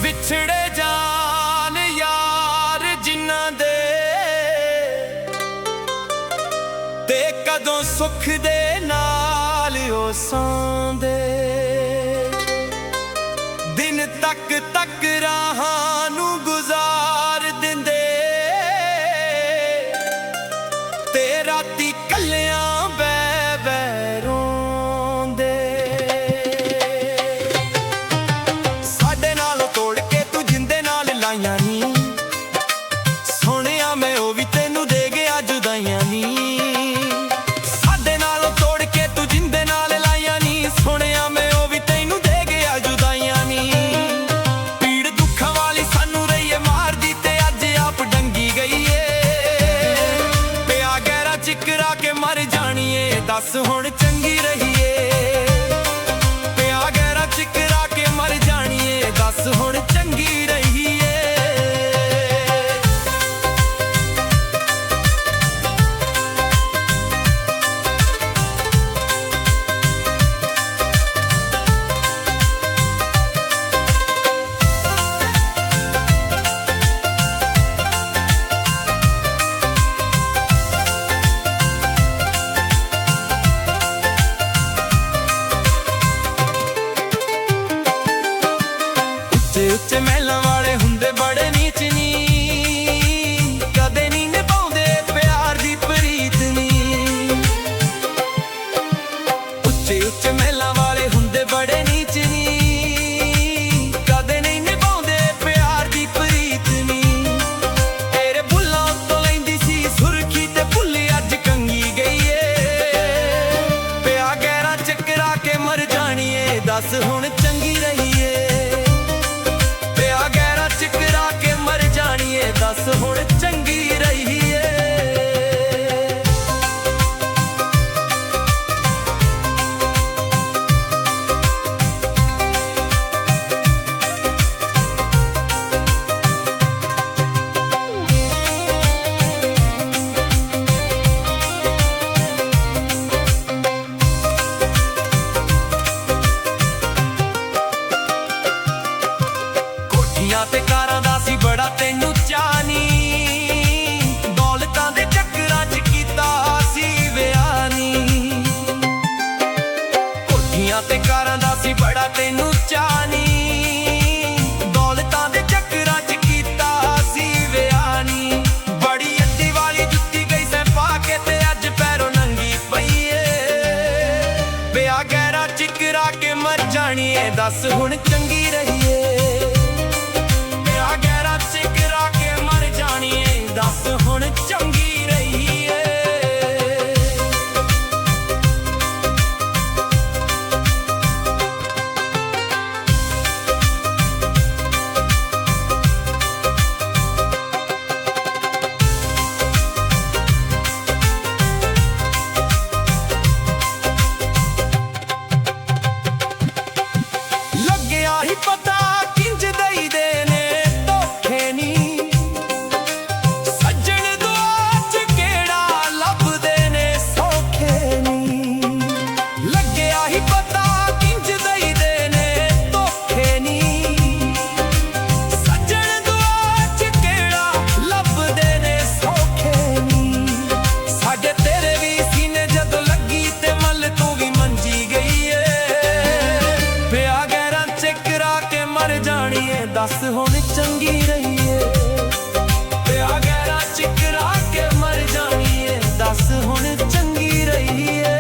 ਵਿਛੜੇ ਜਾਨ ਯਾਰ ਜਿਨ੍ਹਾਂ ਦੇ ਤੇ ਕਦੋਂ ਸੁੱਖ ਦੇ ਨਾਲ ਉਹ ਸੌਂਦੇ, ਦਿਨ ਤੱਕ ਤੱਕ ਰਾਹਾਂ ਨੂੰ ਗੁਜ਼ਾਰ ਦਿੰਦੇ ਤੇ ਰਾਤੀ ਕੱਲਿਆਂ ਬੈ ਬੈ ਰੋਂਦੇ। ਸਾਡੇ ਨਾਲੋਂ ਤੋੜ ਕੇ ਤੂੰ ਜਿੰਦੇ ਨਾਲ ਲਾਈਆਂ ਨੀ, ਸੋਹਣਿਆ ਮੈਂ ਉਹ ਵੀ ਤੈਨੂੰ ਦੇ ਗਿਆ ਜੁਦਾਈਆਂ ਨੀ। ਸਾਡੇ ਨਾਲੋਂ ਤੋੜ ਕੇ ਤੂੰ ਜਿੰਦੇ ਨਾਲ ਲਾਈਆਂ ਨੀ, ਸੋਹਣਿਆ ਮੈਂ ਉਹ ਵੀ ਤੈਨੂੰ ਦੇ ਗਿਆ ਜੁਦਾਈਆਂ ਨੀ। ਪੀੜ ਦੁੱਖਾਂ ਵਾਲੀ ਸਾਨੂੰ ਰਹੀਏ ਮਾਰਦੀ ਤੇ ਅੱਜ ਆਪ ਡੰਗੀ ਗਈ ਏ। ਪਿਆ ਗਹਿਰਾ ਚਿਕਰਾ ਕੇ ਮਰ ਜਾਣੀਏ ਦੱਸ ਹੁਣ ਚੰਗੀ ਰਹੀਏ। ਪਿਆ ਗਹਿਰਾ ਚਿਕਰਾ ਕੇ ਮਰ ਜਾਣੀਏ ਦੱਸ ਹੁਣ ਚੰਗੀ ਰਹੀਏ। ਉੱਚੇ ਮਹਿਲਾਂ ਵਾਲੇ ਹੁੰਦੇ ਬੜੇ ਨੀਚ ਨੀ, ਕਦੇ ਨਹੀਂ ਨਿਭਾਉਂਦੇ ਪਿਆਰ ਦੀ ਪ੍ਰੀਤ ਨੀ। ਉੱਚੇ ਮਹਿਲਾਂ ਵਾਲੇ ਹੁੰਦੇ ਬੜੇ ਨੀਚ ਨੀ, ਕਦੇ ਨਹੀਂ ਨਿਭਾਉਂਦੇ ਪਿਆਰ ਦੀ ਪ੍ਰੀਤ ਨੀ। ਤੇਰੇ ਬੁੱਲਾਂ ਉੱਤੋਂ ਲੈਂਦੀ ਸੀ ਸੁਰਖੀ ਤੇ ਭੁੱਲੀ ਅੱਜ ਕੰਗੀ ਗਈ ਏ। ਪਿਆ ਗਹਿਰਾ ਚੱਕਰਾ ਕੇ ਮਰ ਜਾਣੀਏ ਦੱਸ ਹੁਣ ਚੰਗੀ ਰਹੀਏ। ਚਿਕਰਾ ਕੇ ਮਰ ਜਾਣੀਏ ਦੱਸ ਹੁਣ ਚੰਗੀ ਰਹੀਏ। ਤੇ ਕਾਰਾਂ ਦਾ ਸੀ ਬੜਾ ਤੈਨੂੰ ਚਾਅ ਨੀ, ਦੌਲਤਾਂ ਦੇ ਚੱਕਰਾਂ 'ਚ ਕੀਤਾ ਸੀ ਵਿਆਹ ਨੀ। ਕੋਠੀਆਂ ਤੇ ਕਾਰਾਂ ਦਾ ਸੀ ਬੜਾ ਤੈਨੂੰ ਚਾਅ ਨੀ, ਦੌਲਤਾਂ ਦੇ ਚੱਕਰਾਂ 'ਚ ਕੀਤਾ ਸੀ ਵਿਆਹ ਨੀ। ਬੜੀ ਅੱਡੀ ਵਾਲੀ ਜੁੱਤੀ ਗਈ ਸੈਂ ਪਾ ਕੇ ਤੇ ਅੱਜ ਪੈਰੋਂ ਨੰਗੀ ਪਈ ਏ। ਪਿਆ ਗਹਿਰਾ ਚਿਕਰਾ ਕੇ ਮਰ ਜਾਣੀਏ ਦੱਸ ਹੁਣ ਚੰਗੀ ਰਹੀਏ। ਗਹਿਰਾ ਚਿਕਰਾ ਕੇ ਮਰ ਜਾਣੀਏ ਦੱਸ ਹੁਣ ਚੰਗੀ ਰਹੀਏ। ਲੱਗਿਆ ਹੀ ਪਤਾ ਕਿੰਜ ਦਈ ਦੇ ਨੇ ਦੱਸ ਹੁਣ ਚੰਗੀ ਰਹੀਏ। ਪਿਆ ਗਹਿਰਾ ਚਿਕਰਾ ਕੇ ਮਰ ਜਾਣੀਏ ਦੱਸ ਹੁਣ ਚੰਗੀ ਰਹੀਏ।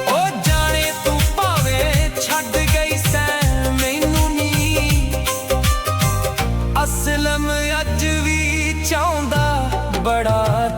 ਉਹ ਜਾਣੇ ਤੂੰ ਭਾਵੇਂ ਛੱਡ ਗਈ ਸੈਂ ਮੈਨੂੰ ਨੀ, ਅਸਲਮ ਅੱਜ ਵੀ ਚਾਹੁੰਦਾ ਬੜਾ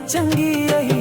ਚੰਗੀ ਰਹੀ